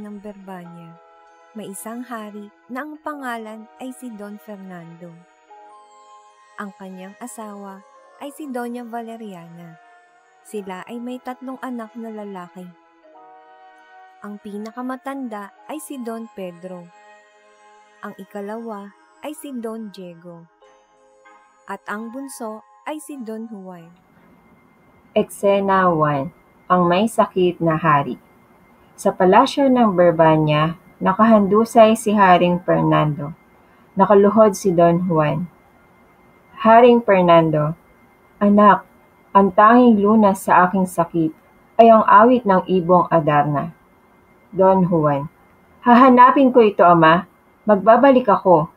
kaharian ng Berbanya, may isang hari na ang pangalan ay si Don Fernando. Ang kanyang asawa ay si Doña Valeriana. Sila ay may 3 anak na lalaki. Ang pinakamatanda ay si Don Pedro. Ang ikalawa ay si Don Diego. At ang bunso ay si Don Juan. Eksena 1. Ang may sakit na hari. Sa palasyo ng Berbanya, nakahandusay si Haring Fernando. Nakaluhod si Don Juan. Haring Fernando, anak, ang tanging lunas sa aking sakit ay ang awit ng ibong Adarna. Don Juan, hahanapin ko ito, ama. Magbabalik ako.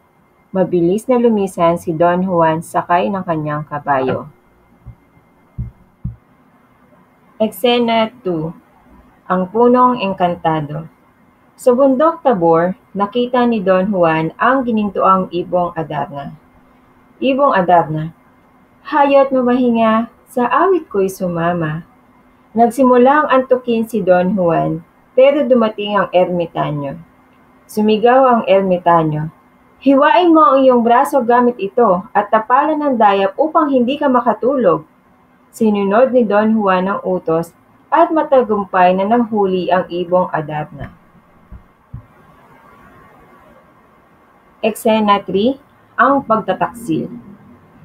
Mabilis na lumisan si Don Juan sakay ng kanyang kabayo. Eksena 2. Ang punong engkantado. Sa bundok Tabor, nakita ni Don Juan ang ginintuang ibong Adarna. Ibong Adarna, haya't mamahinga, sa awit ko'y sumama. Nagsimulang antukin si Don Juan, pero dumating ang ermitanyo. Sumigaw ang ermitanyo, hiwain mo ang iyong braso gamit ito at tapalan ng dayap upang hindi ka makatulog. Sinunod ni Don Juan ang utos at matagumpay na nahuli ang ibong Adarna. Eksena 3. Ang pagtataksil.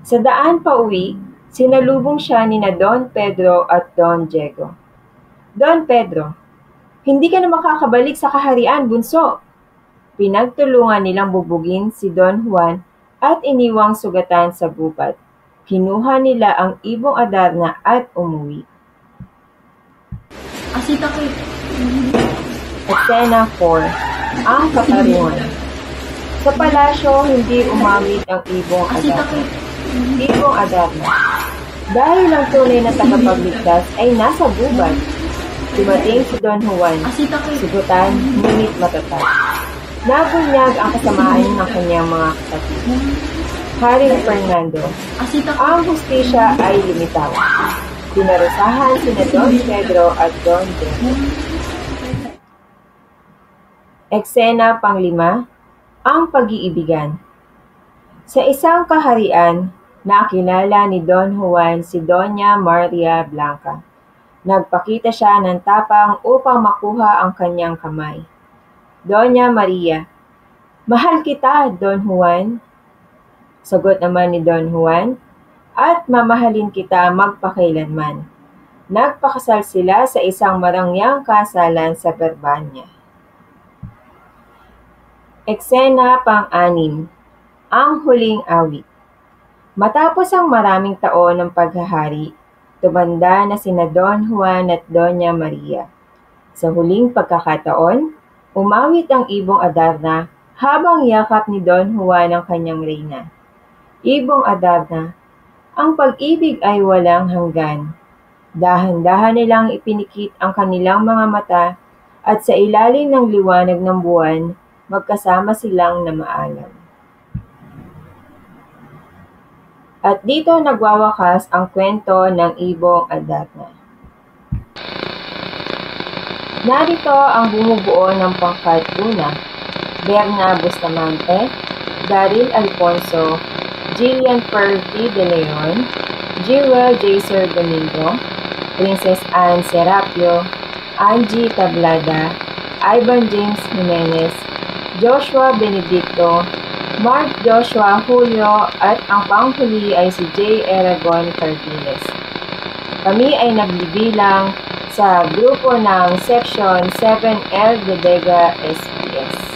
Sa daan pa uwi, sinalubong siya nina Don Pedro at Don Diego. Don Pedro, hindi ka na makakabalik sa kaharian, bunso. Pinagtulungan nilang bubugin si Don Juan at iniwang sugatan sa gubat. Kinuha nila ang ibong Adarna at umuwi. Eksena 4. Ang katarungan. Sa palasyo, hindi umawit ang ibong Adarna. Ibong Adarna. Dahil ang tunay na tagapagligtas ay nasa gubat. Dumating si Don Juan, sugutan, ngunit matatag. Nabunyag ang kasamaan ng kanyang mga kapatid. Haring Fernando, ang hustisya ay lumitaw. Pinarusahan sina Don Pedro at Don Diego. Eksena 5. Ang pag-iibigan. Sa isang kaharian, nakilala ni Don Juan si Doña Maria Blanca. Nagpakita siya ng tapang upang makuha ang kanyang kamay. Doña Maria, mahal kita, Don Juan. Sagot naman ni Don Juan, at mamahalin kita magpakailanman. Nagpakasal sila sa isang marangyang kasalan sa Berbanya. Eksena 6. Ang huling awit. Matapos ang maraming taon ng paghahari, tumanda na sina Don Juan at Doña Maria. Sa huling pagkakataon, umawit ang ibong Adarna habang yakap ni Don Juan ang kanyang reyna. Ibong Adarna, ang pag-ibig ay walang hanggan. Dahan-dahan nilang ipinikit ang kanilang mga mata at sa ilalim ng liwanag ng buwan, magkasama silang namaalam. At dito nagwawakas ang kwento ng ibong Adarna. Narito ang bumubuo ng pangkat una: Berna Bustamante, Daryl Alfonso, Jillian Perti de Leon, Jewel Jaser Domingo, Princess Anne Serapio, Angie Tablada, Ivan James Jimenez, Joshua Benedicto, Mark Joshua Julio at ang panghuli ay si J. Aragon Cardenas. Kami ay nagbibilang sa grupo ng Section 7L de Vega SPS.